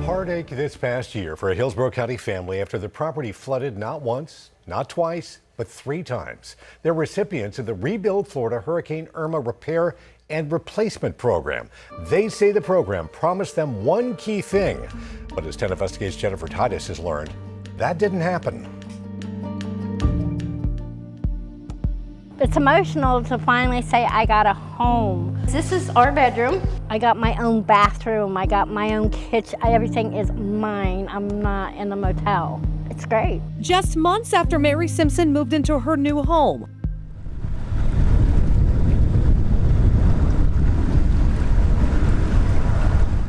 Heartache this past year for a Hillsborough County family after the property flooded not once, not twice, but 3 times. They're recipients of the Rebuild Florida Hurricane Irma Repair and Replacement Program. They say the program promised them one key thing, but as 10 Investigates Jennifer Titus has learned, that didn't happen. It's emotional to finally say I got a home. This is our bedroom. I got my own bathroom, I got my own kitchen, everything is mine. I'm not in a motel. It's great. Just months after Mary Simpson moved into her new home,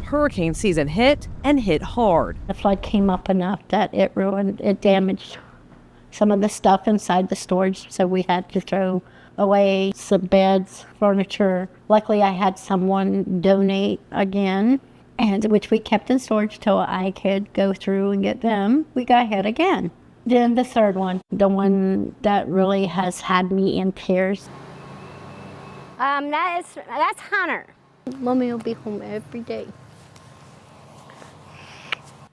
hurricane season hit and hit hard. The flood came up enough that it damaged some of the stuff inside the storage, so we had to throw away some beds, furniture. Luckily, I had someone donate again, and which we kept in storage till I could go through and get them. We got ahead again. Then the third one, the one that really has had me in tears. That's Hunter. Mommy will be home every day.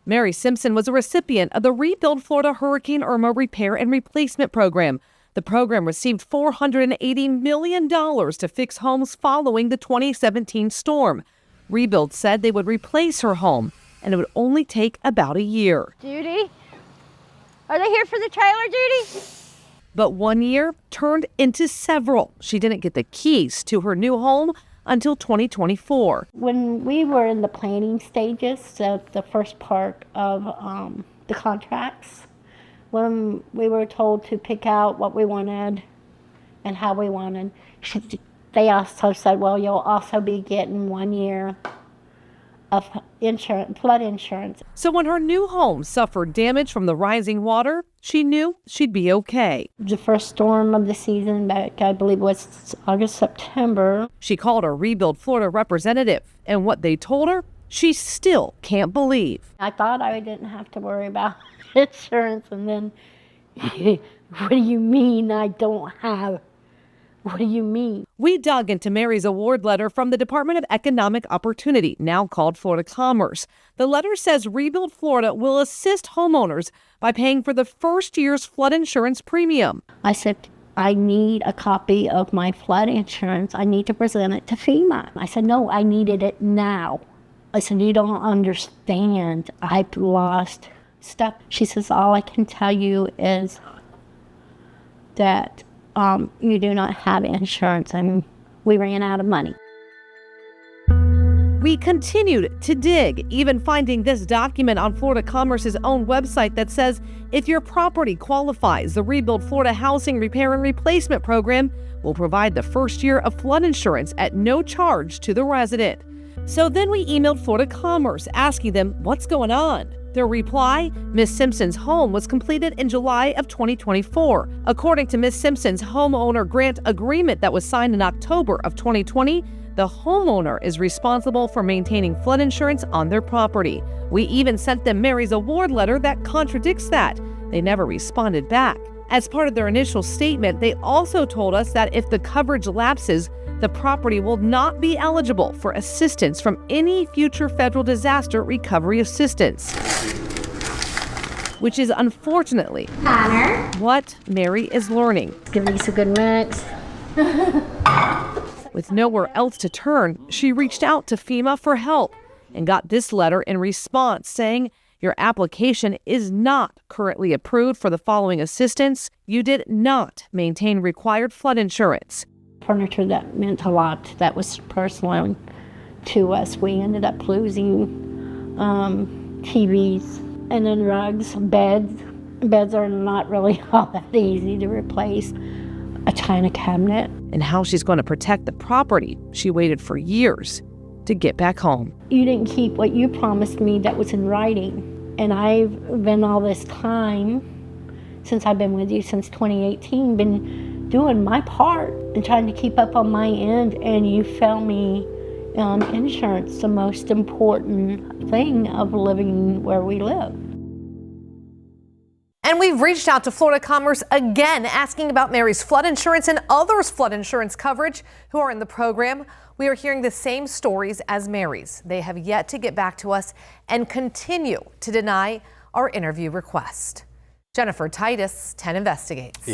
Mary Simpson was a recipient of the Rebuild Florida Hurricane Irma Repair and Replacement Program. The program received $480 million to fix homes following the 2017 storm. Rebuild said they would replace her home, and it would only take about a year. Judy? Are they here for the trailer, Judy? But 1 year turned into several. She didn't get the keys to her new home until 2024. When we were in the planning stages of the first part of the contracts, when we were told to pick out what we wanted and how we wanted, they also said, well, you'll also be getting 1 year of insurance, flood insurance. So when her new home suffered damage from the rising water, she knew she'd be okay. The first storm of the season back, I believe, was August, September. She called her Rebuild Florida representative, and what they told her, she still can't believe. I thought I didn't have to worry about insurance, and then, what do you mean I don't have? What do you mean? We dug into Mary's award letter from the Department of Economic Opportunity, now called Florida Commerce. The letter says Rebuild Florida will assist homeowners by paying for the first year's flood insurance premium. I said, I need a copy of my flood insurance. I need to present it to FEMA. I said, no, I needed it now. I said, you don't understand. I've lost stuff. She says, all I can tell you is that you do not have insurance, and we ran out of money. We continued to dig, even finding this document on Florida Commerce's own website that says if your property qualifies, the Rebuild Florida Housing Repair and Replacement Program will provide the first year of flood insurance at no charge to the resident. So then we emailed Florida Commerce asking them what's going on. Their reply, Ms. Simpson's home was completed in July of 2024. According to Ms. Simpson's homeowner grant agreement that was signed in October of 2020, the homeowner is responsible for maintaining flood insurance on their property. We even sent them Mary's award letter that contradicts that. They never responded back. As part of their initial statement, they also told us that if the coverage lapses, the property will not be eligible for assistance from any future federal disaster recovery assistance, which is unfortunately what Mary is learning. Give these a good mix. With nowhere else to turn, she reached out to FEMA for help and got this letter in response saying, your application is not currently approved for the following assistance. You did not maintain required flood insurance. Furniture that meant a lot, that was personal to us. We ended up losing TVs, and then rugs, beds. Beds are not really all that easy to replace. A china cabinet. And how she's going to protect the property she waited for years to get back home. You didn't keep what you promised me that was in writing. And I've been all this time, since I've been with you since 2018, been doing my part and trying to keep up on my end, and you fail me on insurance, the most important thing of living where we live. And we've reached out to Florida Commerce again, asking about Mary's flood insurance and others' flood insurance coverage who are in the program. We are hearing the same stories as Mary's. They have yet to get back to us and continue to deny our interview request. Jennifer Titus, 10 Investigates.